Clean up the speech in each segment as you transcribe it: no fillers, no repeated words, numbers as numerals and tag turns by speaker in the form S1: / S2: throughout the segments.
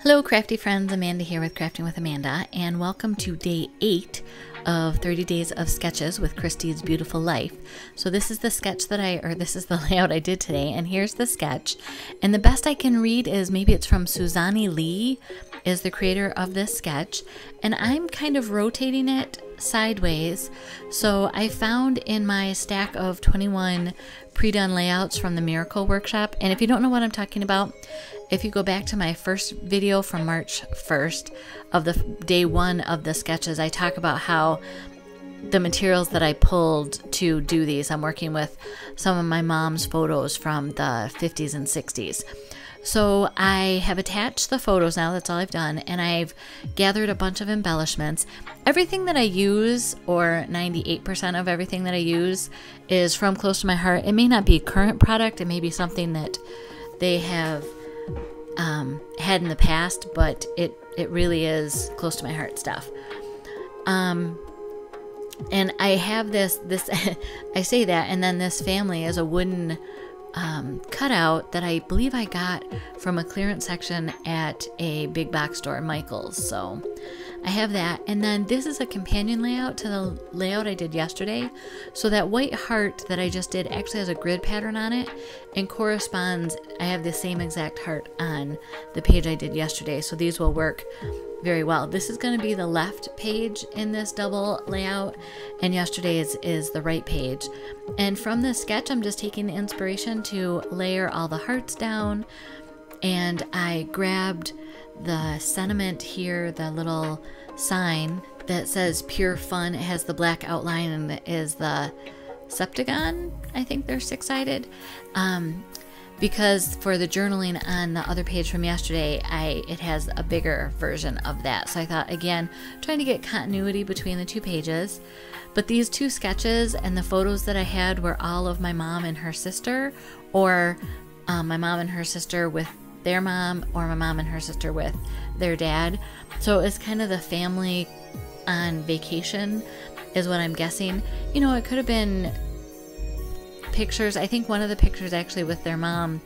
S1: Hello crafty friends, Amanda here with Crafting with Amanda, and welcome to day 8 of 30 days of sketches with Christy's Beautiful Life. So this is the sketch that this is the layout I did today, and here's the sketch. And the best I can read is maybe it's from Suzanne Lee, is the creator of this sketch, and I'm kind of rotating it sideways. So I found in my stack of 21 pre-done layouts from the Miracle Workshop, and if you don't know what I'm talking about, if you go back to my first video from March 1st of the day 1 of the sketches, I talk about how the materials that I pulled to do these, I'm working with some of my mom's photos from the 50s and 60s. So I have attached the photos now, that's all I've done, and I've gathered a bunch of embellishments. Everything that I use, or 98% of everything that I use, is from close to my heart. It may not be a current product, it may be something that they have had in the past, but it really is close to my heart stuff. And I have this I say that, and then this family is a wooden cutout that I believe I got from a clearance section at a big box store, Michael's. So I have that, and then this is a companion layout to the layout I did yesterday. So that white heart that I just did actually has a grid pattern on it and corresponds. I have the same exact heart on the page I did yesterday, so these will work very well. This is going to be the left page in this double layout, and yesterday's is the right page. And from this sketch, I'm just taking the inspiration to layer all the hearts down, and I grabbed the sentiment here, the little sign that says pure fun. It has the black outline and it is the septagon. I think they're six-sided. Because for the journaling on the other page from yesterday, it has a bigger version of that. So I thought, again, trying to get continuity between the two pages. But these two sketches and the photos that I had were all of my mom and her sister, or my mom and her sister with their mom, or my mom and her sister with their dad. So it's kind of the family on vacation is what I'm guessing. You know, it could have been pictures. I think one of the pictures actually with their mom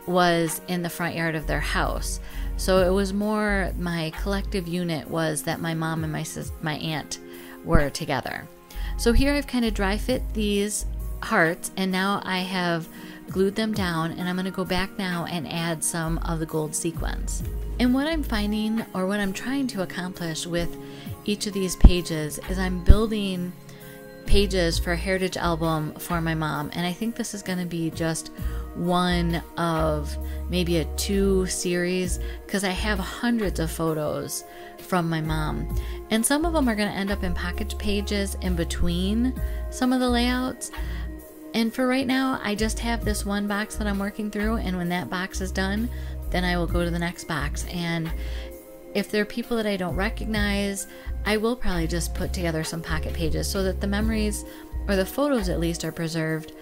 S1: was in the front yard of their house. So it was more, my collective unit was that my mom and my aunt were together. So here I've kind of dry fit these hearts, and now I have glued them down, and I'm going to go back now and add some of the gold sequins. And what I'm finding, or what I'm trying to accomplish with each of these pages, is I'm building pages for a heritage album for my mom, and I think this is going to be just one of maybe a 2 series, because I have hundreds of photos from my mom, and some of them are going to end up in pocket pages in between some of the layouts. And for right now, I just have this one box that I'm working through, and when that box is done, then I will go to the next box. And if there are people that I don't recognize, I will probably just put together some pocket pages so that the memories, or the photos at least, are preserved.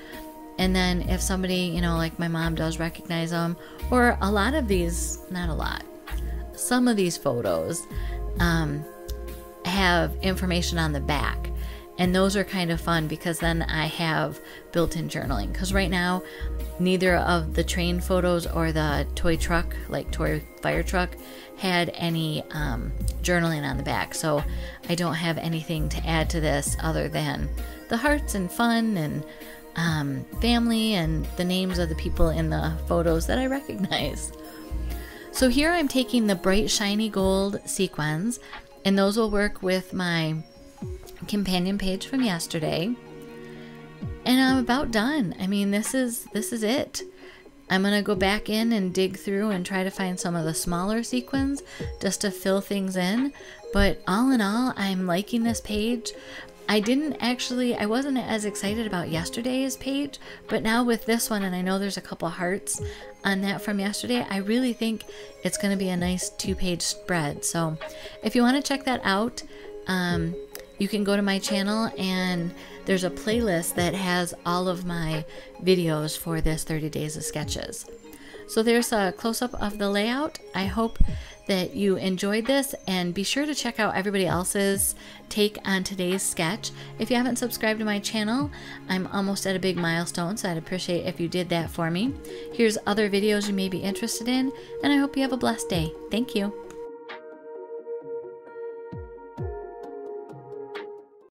S1: And then if somebody, you know, like my mom does recognize them, or a lot of these, not a lot, some of these photos have information on the back. And those are kind of fun, because then I have built-in journaling. Because right now, neither of the train photos or the toy truck, like toy fire truck, had any journaling on the back. So I don't have anything to add to this other than the hearts and fun and family and the names of the people in the photos that I recognize. So here I'm taking the bright shiny gold sequins, and those will work with my companion page from yesterday, and I'm about done. I mean, this is it. I'm gonna go back in and dig through and try to find some of the smaller sequins just to fill things in, but all in all, I'm liking this page. I wasn't as excited about yesterday's page, but now with this one, and I know there's a couple hearts on that from yesterday, I really think it's going to be a nice 2-page spread. So if you want to check that out, you can go to my channel, and there's a playlist that has all of my videos for this 30 days of sketches. So there's a close-up of the layout. I hope that you enjoyed this, and be sure to check out everybody else's take on today's sketch. If you haven't subscribed to my channel, I'm almost at a big milestone, so I'd appreciate if you did that for me. Here's other videos you may be interested in, and I hope you have a blessed day. Thank you.